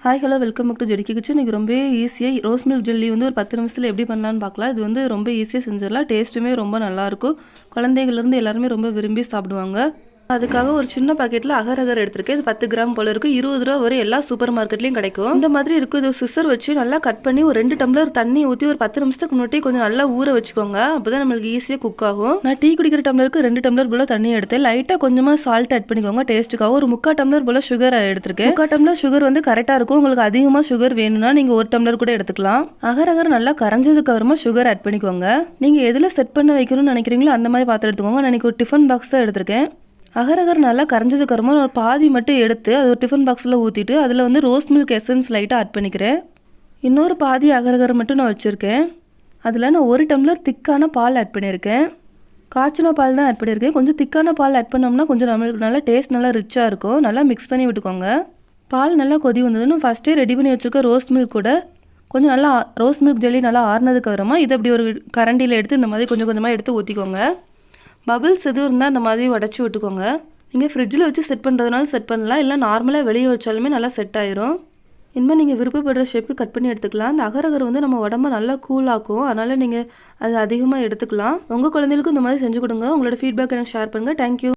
Hi hello welcome back to ஜெடிக்கி kitchen. இன்றைக்கி ரொம்ப ஈஸியாக ரோஸ் மில்க் ஜெல்லி வந்து ஒரு 10 நிமிஷத்தில் எப்படி பண்ணலான்னு பார்க்கலாம். இது வந்து ரொம்ப ஈஸியாக செஞ்சிடலாம். டேஸ்ட்டுமே ரொம்ப நல்லாயிருக்கும். குழந்தைகள்லேருந்து எல்லாருமே ரொம்ப விரும்பி சாப்பிடுவாங்க. அதுக்காக ஒரு சின்ன பாக்கெட்டில் அகர் எடுத்திருக்கேன். இது 10 கிராம் போல் இருக்குது. 20 ரூபா வரை எல்லா சூப்பர் மார்க்கெட்லேயும் கிடைக்கும். இந்த மாதிரி இருக்கும். இது சிசர் வச்சு நல்லா கட் பண்ணி ஒரு 2 டம்ளர் தண்ணி ஊற்றி ஒரு 10 நிமிஷத்துக்கு முன்னாடி கொஞ்சம் நல்லா ஊற வச்சுக்கோங்க. அப்போ தான் நம்மளுக்கு ஈஸியாக குக் ஆகும். நான் டீ குடிக்கிற டம்ளருக்கு 2 டம்ளர் போல் தண்ணி எடுத்தேன். லைட்டாக கொஞ்சமாக சால்ட் ஆட் பண்ணிக்கோங்க டேஸ்ட்டுக்காக. ஒரு 3/4 டம்ளர் போல் சுகர் எடுத்திருக்கேன். 3/4 டம்ளர் சுகர் வந்து கரெக்டாக இருக்கும். உங்களுக்கு அதிகமாக சுகர் வேணும்னா நீங்கள் 1 டம்ளர் கூட எடுத்துக்கலாம். அகர் நல்லா கரைஞ்சதுக்கு அப்புறமா சுகர் ஆட் பண்ணிக்கோங்க. நீங்கள் எதில் செட் பண்ண வைக்கணும்னு நினைக்கிறீங்களோ அந்த மாதிரி பாத்திரம் எடுத்துக்கோங்க. நான் ஒரு டிஃபன் பாக்ஸ் தான் எடுத்திருக்கேன். அகர் நல்லா கரைஞ்சதுக்கு அப்புறமா ஒரு பாதி மட்டும் எடுத்து அது ஒரு டிஃபன் பாக்ஸில் ஊற்றிட்டு அதில் வந்து ரோஸ் மில்க் எசன்ஸ் லைட்டாக ஆட் பண்ணிக்கிறேன். இன்னொரு பாதி அகர் மட்டும் நான் வச்சுருக்கேன். அதில் நான் 1 டம்ளர் திக்கான பால் ஆட் பண்ணியிருக்கேன். காய்ச்சின பால் தான் ஆட் பண்ணியிருக்கேன். கொஞ்சம் திக்கான பால் ஆட் பண்ணோம்னா கொஞ்சம் நம்மளுக்கு நல்லா டேஸ்ட் நல்லா ரிச்சாக இருக்கும். நல்லா மிக்ஸ் பண்ணி விட்டுக்கோங்க. பால் நல்லா கொதி வந்ததுன்னு ஃபஸ்ட்டே ரெடி பண்ணி வச்சுருக்க ரோஸ் மில்க் கூட கொஞ்சம் நல்லா ரோஸ் மில்க் ஜெல்லி நல்லா ஆறுனதுக்கு அப்புறமா இதை அப்படி ஒரு கரண்டியில் எடுத்து இந்த மாதிரி கொஞ்சம் கொஞ்சமாக எடுத்து ஊற்றிக்கோங்க. பபிள்ஸ் எதுவும் இருந்தால் அந்த மாதிரி உடச்சி விட்டுக்கோங்க. நீங்கள் ஃப்ரிட்ஜில் வச்சு செட் பண்ணுறதுனால செட் பண்ணலாம். இல்லை நார்மலாக வெளியே வச்சாலுமே நல்லா செட் ஆயிரும். இனிமேல் நீங்கள் விருப்பப்படுற ஷேப்புக்கு கட் பண்ணி எடுத்துக்கலாம். அந்த அகர் வந்து நம்ம உடம்ப நல்லா கூலாக்கும். அதனால் நீங்கள் அது அதிகமாக எடுத்துக்கலாம். உங்கள் குழந்தைகளுக்கும் இந்த மாதிரி செஞ்சு கொடுங்க. உங்களோட ஃபீட்பேக் எனக்கு ஷேர் பண்ணுங்கள். தேங்க்யூ.